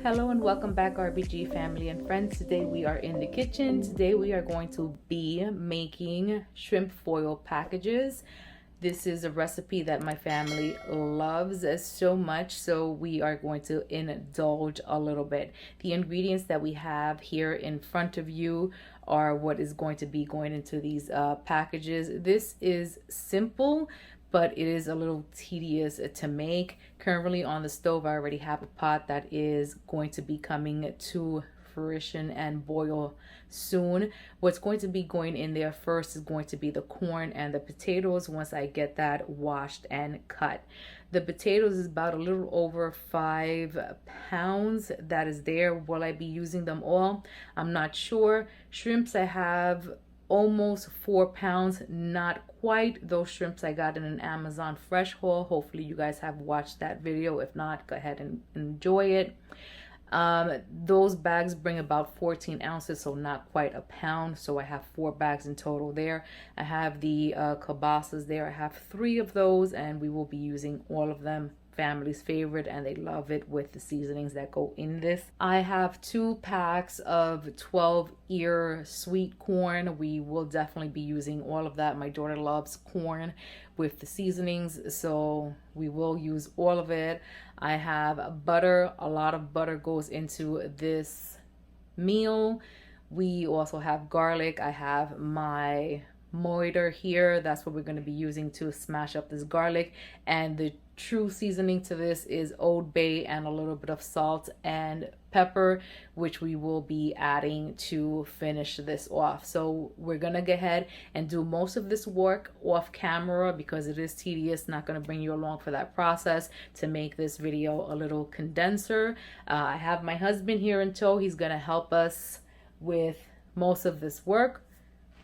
Hello and welcome back, RBG family and friends. Today we are in the kitchen. Today we are going to be making shrimp foil packages. This is a recipe that my family loves so much, so we are going to indulge a little bit. The ingredients that we have here in front of you are what is going to be going into these packages. This is simple, but it is a little tedious to make. Currently on the stove, I already have a pot that is going to be coming to fruition and boil soon. What's going to be going in there first is going to be the corn and the potatoes once I get that washed and cut. The potatoes is about a little over 5 pounds that is there. Will I be using them all? I'm not sure. Shrimps, I have almost 4 pounds, not quite. Those shrimps I got in an Amazon fresh haul. Hopefully you guys have watched that video. If not, go ahead and enjoy it. Those bags bring about 14 ounces, so not quite a pound. So I have 4 bags in total there. I have the kielbasa's there. I have 3 of those, and we will be using all of them. Family's favorite, and they love it with the seasonings that go in this. I have 2 packs of 12-ear sweet corn. We will definitely be using all of that. My daughter loves corn with the seasonings, so we will use all of it. I have butter. A lot of butter goes into this meal. We also have garlic. I have my moiter here. That's what we're going to be using to smash up this garlic, and the true seasoning to this is Old Bay and a little bit of salt and pepper, which we will be adding to finish this off. So we're gonna go ahead and do most of this work off camera because it is tedious. Not gonna bring you along for that process to make this video a little condenser. I have my husband here in tow. He's gonna help us with most of this work.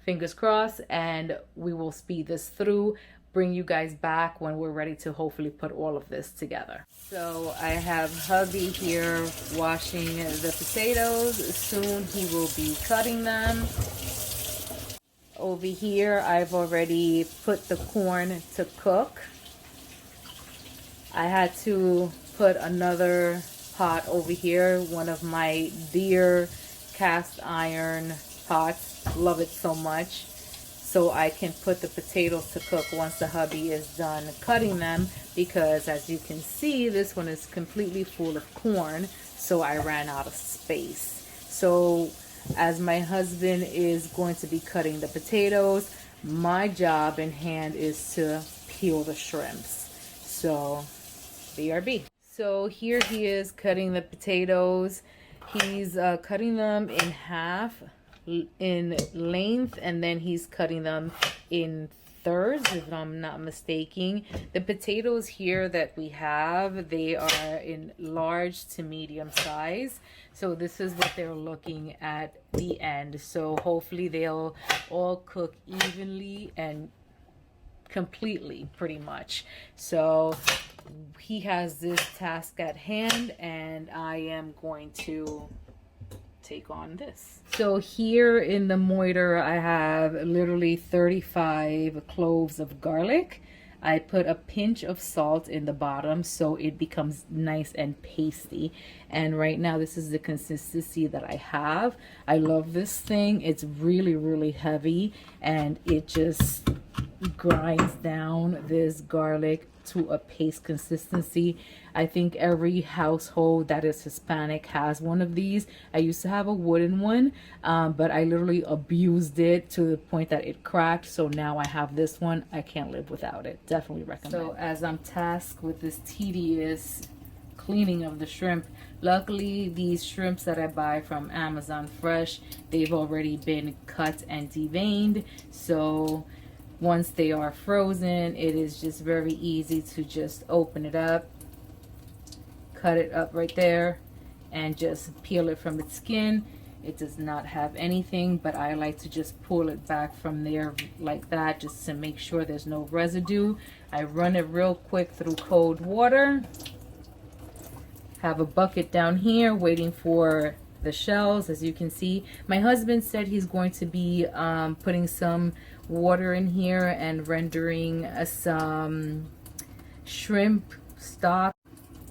Fingers crossed, and we will speed this through, bring you guys back when we're ready to hopefully put all of this together. So I have hubby here washing the potatoes. Soon he will be cutting them. Over here I've already put the corn to cook. I had to put another pot over here, one of my dear cast iron pots. Love it so much. So I can put the potatoes to cook once the hubby is done cutting them, because as you can see, this one is completely full of corn, so I ran out of space. So as my husband is going to be cutting the potatoes, my job in hand is to peel the shrimps. So BRB. So here he is cutting the potatoes. He's cutting them in half in length, and then he's cutting them in thirds, if I'm not mistaken. The potatoes here that we have, they are in large to medium size, so this is what they're looking at the end. So hopefully they'll all cook evenly and completely, pretty much. So he has this task at hand, and I am going to take on this. So here in the moiter, I have literally 35 cloves of garlic. I put a pinch of salt in the bottom so it becomes nice and pasty. And right now this is the consistency that I have. I love this thing. It's really, really heavy, and it just grinds down this garlic to a paste consistency. I think every household that is Hispanic has one of these. I used to have a wooden one, but I literally abused it to the point that it cracked. So now I have this one. I can't live without it. Definitely recommend. So as I'm tasked with this tedious cleaning of the shrimp, luckily these shrimps that I buy from Amazon Fresh, they've already been cut and deveined. So once they are frozen, it is just very easy to just open it up, cut it up right there, and just peel it from its skin. It does not have anything, but I like to just pull it back from there like that, just to make sure there's no residue. I run it real quick through cold water. Have a bucket down here waiting for the shells. As you can see, my husband said he's going to be putting some water in here and rendering some shrimp stock.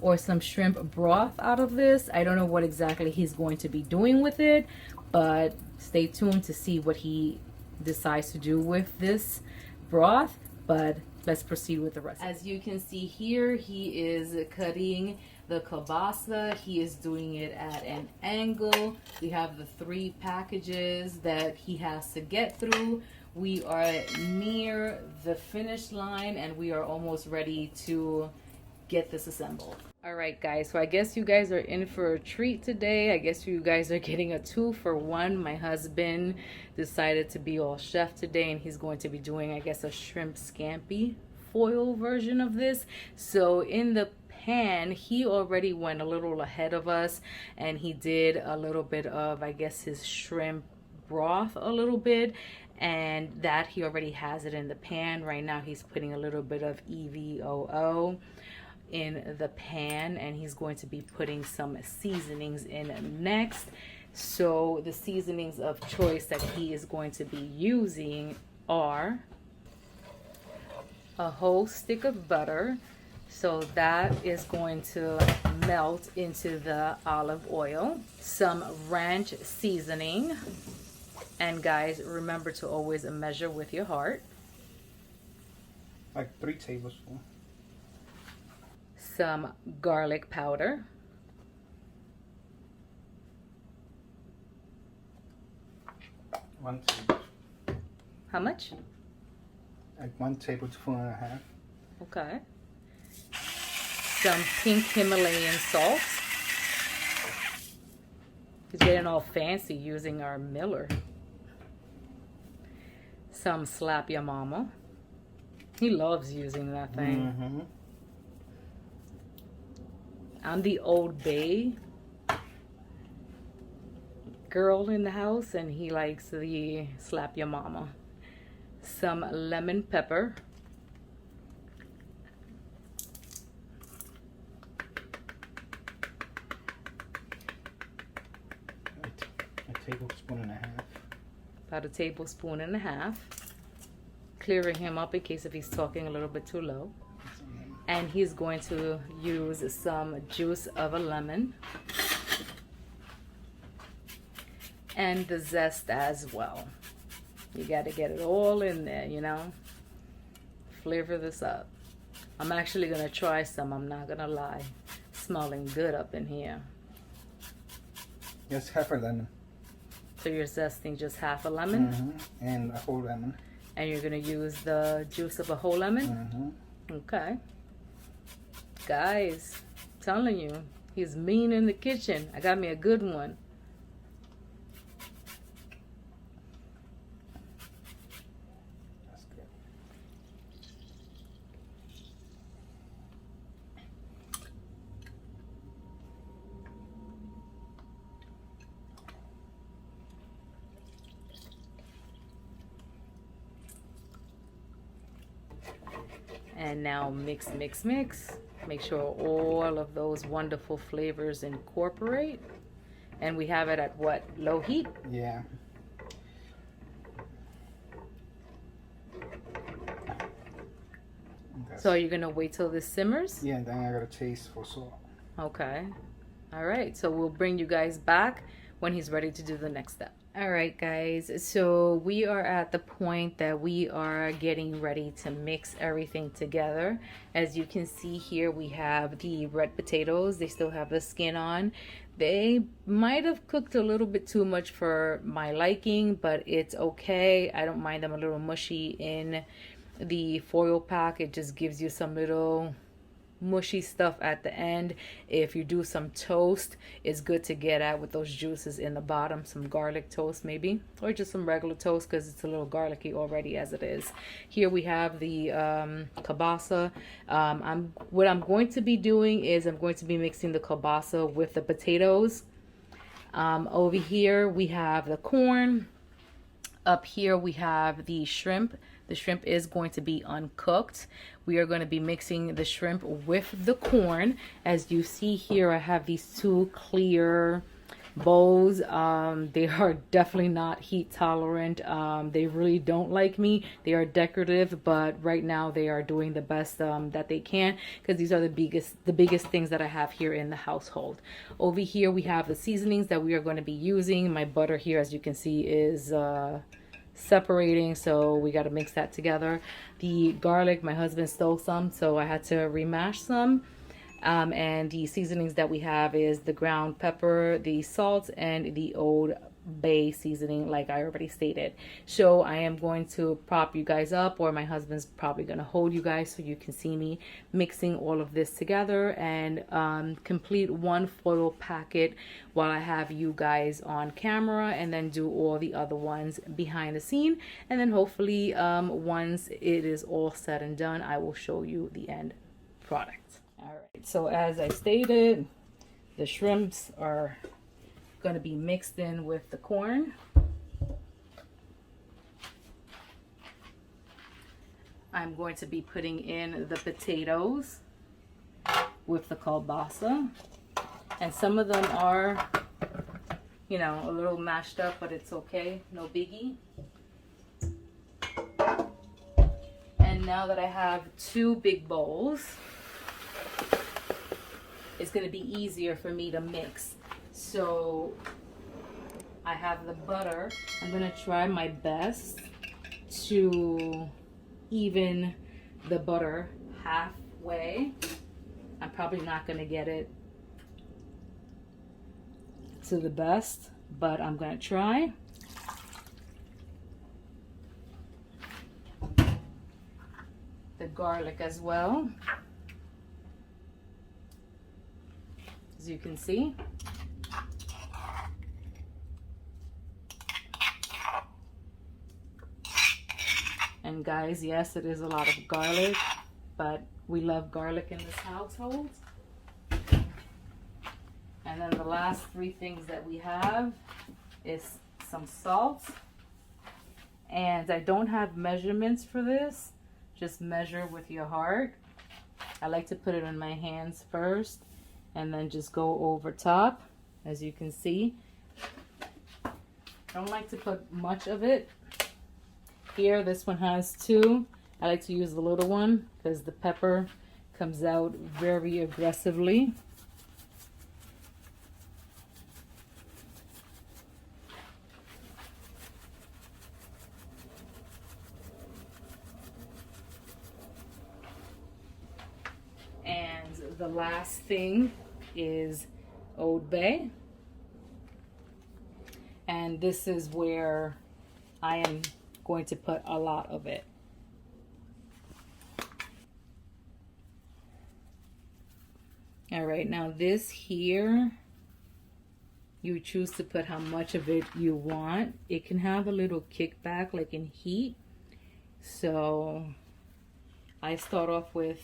or some shrimp broth out of this. I don't know what exactly he's going to be doing with it, but stay tuned to see what he decides to do with this broth. But let's proceed with the rest. As you can see here, he is cutting the kielbasa. He is doing it at an angle. We have the 3 packages that he has to get through. We are near the finish line and we are almost ready to get this assembled. All right, guys, so I guess you guys are in for a treat today. I guess you guys are getting a 2-for-1. My husband decided to be all chef today, and he's going to be doing, I guess, a shrimp scampi foil version of this. So in the pan, he already went a little ahead of us, and he did a little bit of, I guess, his shrimp broth a little bit, and that he already has it in the pan. Right now he's putting a little bit of EVOO in the pan, and he's going to be putting some seasonings in next. So the seasonings of choice that he is going to be using are a whole stick of butter, so that is going to melt into the olive oil, some ranch seasoning, and guys, remember to always measure with your heart, like 3 tablespoons. Some garlic powder, One tablespoon. How much? Like 1 tablespoon and a half. Okay. Some pink Himalayan salt. He's getting all fancy using our Miller. Some Slap Ya Mama. He loves using that thing. Mm-hmm. I'm the Old Bay girl in the house, and he likes the Slap Ya Mama. Some lemon pepper. A tablespoon and a half. About a tablespoon and a half. Clearing him up in case if he's talking a little bit too low. And he's going to use some juice of a lemon. And the zest as well. You got to get it all in there, you know. Flavor this up. I'm actually going to try some. I'm not going to lie. Smelling good up in here. Yes, half a lemon. So you're zesting just half a lemon? Mm-hmm. And a whole lemon. And you're going to use the juice of a whole lemon? Mm-hmm. Okay. Guys, I'm telling you, he's mean in the kitchen. I got me a good one. That's good. And now mix, mix, mix. Make sure all of those wonderful flavors incorporate. And we have it at what? Low heat? Yeah. So you're going to wait till this simmers? Yeah, then I got to taste for salt. Okay. All right. So we'll bring you guys back when he's ready to do the next step. All right, guys, so we are at the point that we are getting ready to mix everything together. As you can see here, we have the red potatoes. They still have the skin on. They might have cooked a little bit too much for my liking, but it's okay. I don't mind them a little mushy in the foil pack. It just gives you some little mushy stuff at the end. If you do some toast, it's good to get at with those juices in the bottom. Some garlic toast maybe, or just some regular toast because it's a little garlicky already as it is. Here we have the kielbasa. What I'm going to be doing is I'm going to be mixing the kielbasa with the potatoes. Over here we have the corn. Up here we have the shrimp. The shrimp is going to be uncooked. We are going to be mixing the shrimp with the corn. As you see here, I have these 2 clear bowls. They are definitely not heat tolerant. They really don't like me. They are decorative, but right now they are doing the best that they can, because these are the biggest things that I have here in the household. Over here we have the seasonings that we are going to be using. My butter here, as you can see, is separating, so we got to mix that together. The garlic, my husband stole some, so I had to remash some. And the seasonings that we have is the ground pepper, the salt, and the Old Bay seasoning, like I already stated. So I am going to prop you guys up, or my husband's probably going to hold you guys so you can see me mixing all of this together and complete one foil packet while I have you guys on camera, and then do all the other ones behind the scene. And then hopefully once it is all said and done, I will show you the end product. All right, so as I stated, the shrimps are going to be mixed in with the corn. I'm going to be putting in the potatoes with the kielbasa. And some of them are, you know, a little mashed up, but it's okay, no biggie. And now that I have two big bowls, it's going to be easier for me to mix. So I have the butter. I'm going to try my best to even the butter halfway. I'm probably not going to get it to the best, but I'm going to try. The garlic as well. As you can see. And guys, yes, it is a lot of garlic, but we love garlic in this household. And then the last three things that we have is some salt. And I don't have measurements for this. Just measure with your heart. I like to put it in my hands first and then just go over top, as you can see. I don't like to put much of it. Here, this one has 2. I like to use the little one because the pepper comes out very aggressively. And the last thing is Old Bay. And this is where I am going to put a lot of it. All right, now this here, you choose to put how much of it you want. It can have a little kickback like in heat. So I start off with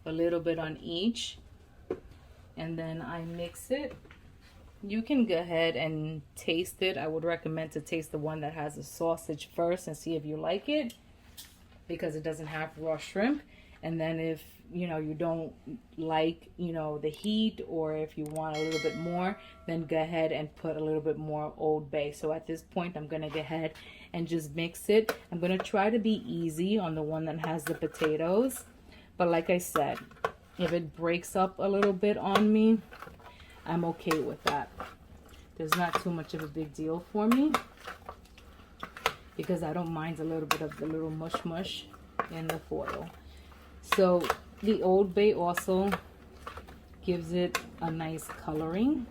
a little bit on each, and then I mix it. You can go ahead and taste it. I would recommend to taste the one that has the sausage first and see if you like it, because it doesn't have raw shrimp. And then if, you know, you don't like, you know, the heat, or if you want a little bit more, then go ahead and put a little bit more Old Bay. So at this point, I'm going to go ahead and just mix it. I'm going to try to be easy on the one that has the potatoes. But like I said, if it breaks up a little bit on me, I'm okay with that. There's not too much of a big deal for me, because I don't mind a little bit of the little mush in the foil. So the Old Bay also gives it a nice coloring.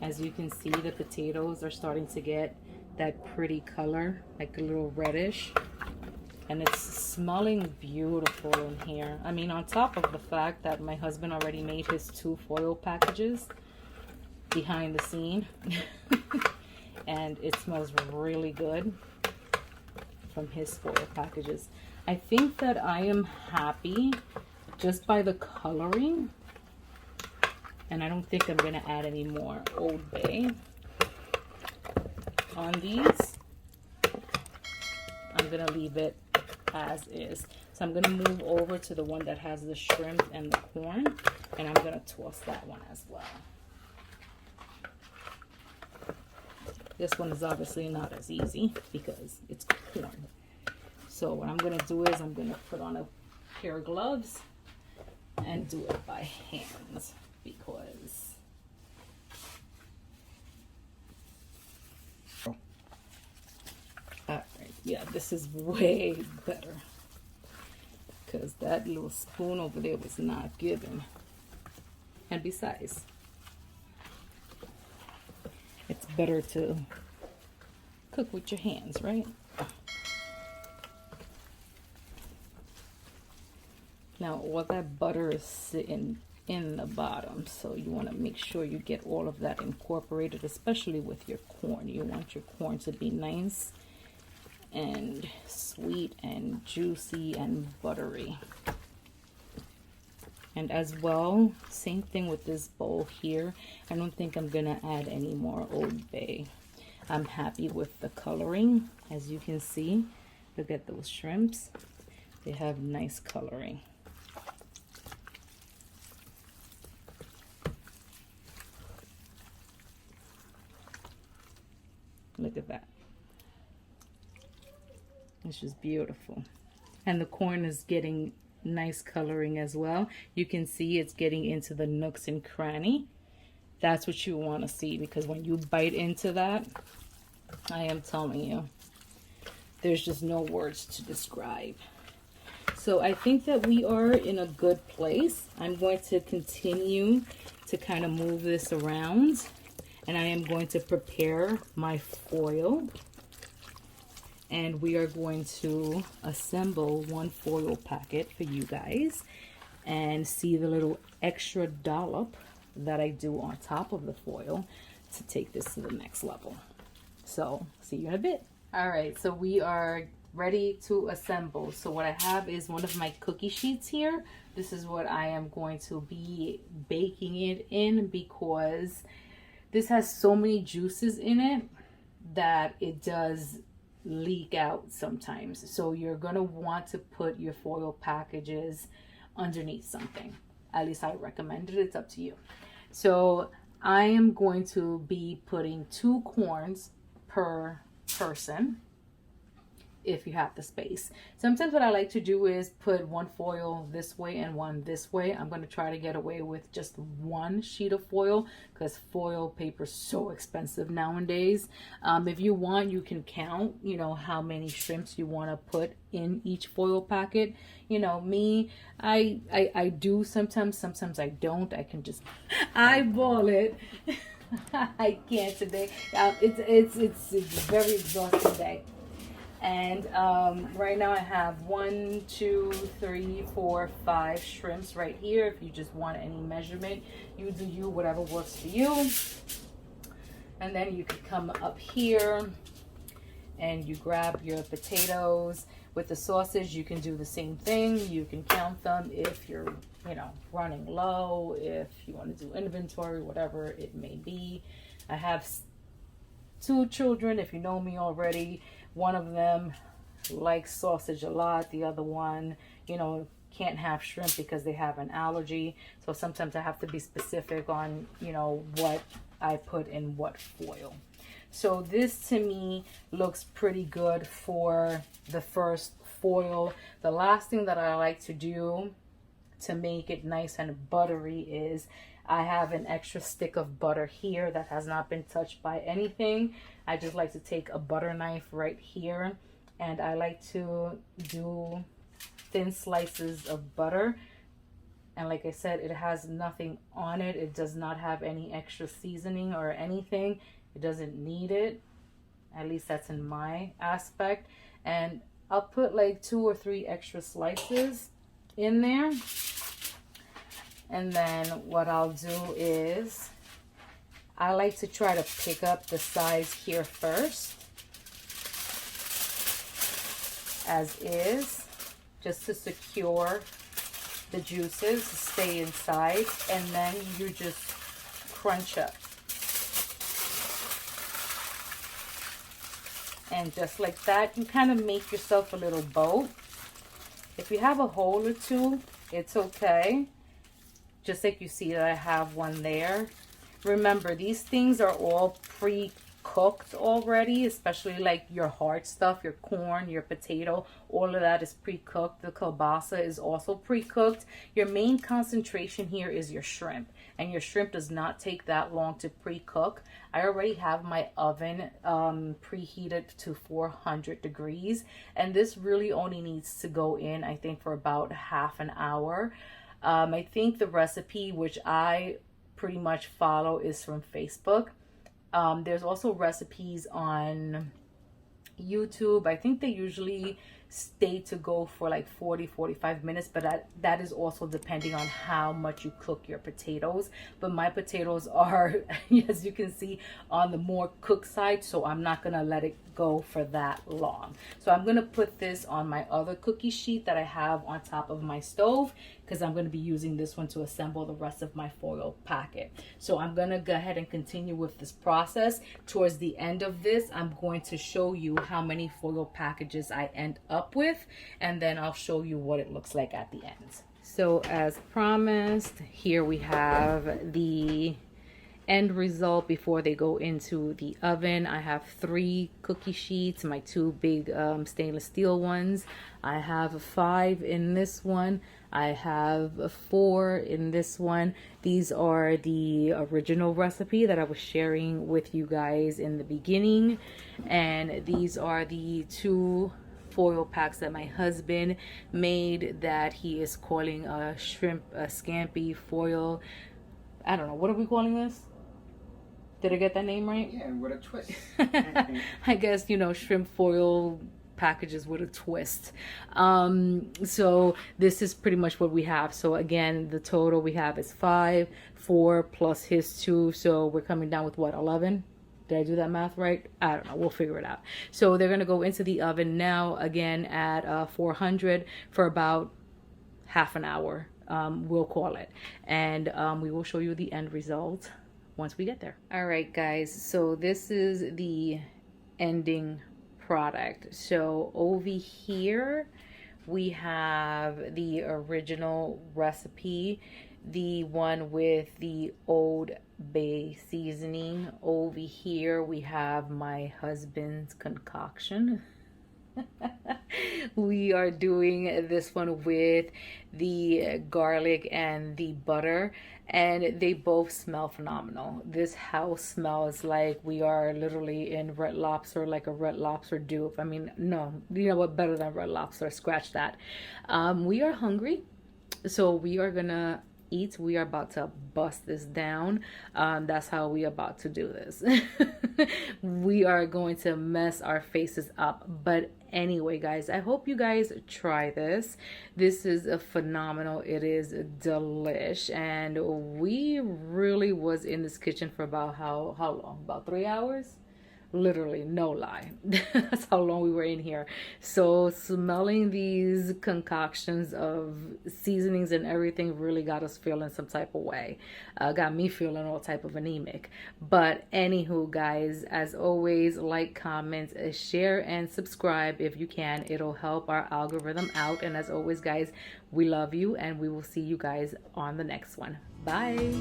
As you can see, the potatoes are starting to get that pretty color, like a little reddish. And it's smelling beautiful in here. I mean, on top of the fact that my husband already made his 2 foil packages behind the scene. And it smells really good from his foil packages. I think that I am happy just by the coloring. And I don't think I'm going to add any more Old Bay on these. I'm going to leave it as is. So I'm going to move over to the one that has the shrimp and the corn, and I'm going to toss that one as well. This one is obviously not as easy because it's corn. So what I'm gonna do is I'm gonna put on a pair of gloves and do it by hands because alright, yeah, this is way better because that little spoon over there was not given. And besides, it's better to cook with your hands, right? Now all that butter is sitting in the bottom, so you want to make sure you get all of that incorporated, especially with your corn. You want your corn to be nice and sweet and juicy and buttery. And as well, same thing with this bowl here. I don't think I'm gonna add any more Old Bay. I'm happy with the coloring. As you can see, look at those shrimps. They have nice coloring. Look at that. It's just beautiful. And the corn is getting nice coloring as well. You can see it's getting into the nooks and cranny. That's what you want to see, because when you bite into that, I am telling you, there's just no words to describe. So I think that we are in a good place. I'm going to continue to kind of move this around, and I am going to prepare my foil. And we are going to assemble one foil packet for you guys and see the little extra dollop that I do on top of the foil to take this to the next level. So see you in a bit. All right, so we are ready to assemble. So what I have is one of my cookie sheets here. This is what I am going to be baking it in, because this has so many juices in it that it does leak out sometimes. So you're gonna want to put your foil packages underneath something. At least I recommend it. It's up to you. So I am going to be putting 2 corns per person, if you have the space. Sometimes what I like to do is put one foil this way and one this way. I'm going to try to get away with just one sheet of foil because foil paper is so expensive nowadays. If you want, you can count, you know, how many shrimps you want to put in each foil packet. You know, me, I do sometimes I don't. I can just eyeball it. I can't today. It's a very exhausting day. And right now I have 1, 2, 3, 4, 5 shrimps right here. If you just want any measurement, you do you, whatever works for you. And then you could come up here and you grab your potatoes. With the sausage, you can do the same thing. You can count them if you're, you know, running low, if you want to do inventory, whatever it may be. I have 2 children, if you know me already. One of them likes sausage a lot. The other one, you know, can't have shrimp because they have an allergy. So sometimes I have to be specific on, you know, what I put in what foil. So this to me looks pretty good for the first foil. The last thing that I like to do to make it nice and buttery is I have an extra stick of butter here that has not been touched by anything. I just like to take a butter knife right here, and I like to do thin slices of butter. And like I said, it has nothing on it. It does not have any extra seasoning or anything. It doesn't need it. At least that's in my aspect. And I'll put like 2 or 3 extra slices in there. And then what I'll do is I like to try to pick up the sides here first, as is, just to secure the juices to stay inside, and then you just crunch up. And just like that, you kind of make yourself a little boat. If you have a hole or two, it's okay. Just like you see that I have one there. Remember, these things are all cooked already, especially like your hard stuff, your corn, your potato, all of that is pre-cooked. The kielbasa is also pre-cooked. Your main concentration here is your shrimp, and your shrimp does not take that long to pre-cook. I already have my oven preheated to 400 degrees, and this really only needs to go in, I think, for about half an hour. I think the recipe, which I pretty much follow, is from Facebook. There's also recipes on YouTube. I think they usually stay to go for like 40-45 minutes, but that is also depending on how much you cook your potatoes. But my potatoes are, as you can see, on the more cooked side, so I'm not gonna let it go for that long. So I'm gonna put this on my other cookie sheet that I have on top of my stove, because I'm going to be using this one to assemble the rest of my foil packet. So I'm going to go ahead and continue with this process. Towards the end of this, I'm going to show you how many foil packages I end up with, and then I'll show you what it looks like at the end. So as promised, here we have the end result before they go into the oven. I have 3 cookie sheets, my 2 big stainless steel ones. I have 5 in this one. I have 4 in this one. These are the original recipe that I was sharing with you guys in the beginning, and these are the 2 foil packs that my husband made that he is calling a shrimp scampi foil. I don't know, what are we calling this? Did I get that name right? Yeah, with a twist. I guess, you know, shrimp foil packages with a twist. So this is pretty much what we have. So again, the total we have is 5, 4 plus his 2. So we're coming down with what, 11? Did I do that math right? I don't know. We'll figure it out. So they're going to go into the oven now, again, at 400 for about half an hour. We'll call it. And we will show you the end result once we get there. All right, guys. So this is the ending product. So over here, we have the original recipe, the one with the Old Bay seasoning. Over here, we have my husband's concoction. We are doing this one with the garlic and the butter, and they both smell phenomenal. This house smells like we are literally in Red Lobster, like a Red Lobster dupe. I mean, no, you know what, better than Red Lobster, scratch that. We are hungry, so we are gonna eat. We are about to bust this down. That's how we are about to do this. We are going to mess our faces up. But anyway, guys, I hope you guys try this. This is a phenomenal. It is delish, and we really was in this kitchen for about how long? About 3 hours? Literally, no lie. That's how long we were in here. So smelling these concoctions of seasonings and everything really got us feeling some type of way. Got me feeling all type of anemic. But anywho, guys, as always, like, comment, share, and subscribe if you can. It'll help our algorithm out. And as always, guys, we love you, and we will see you guys on the next one. Bye.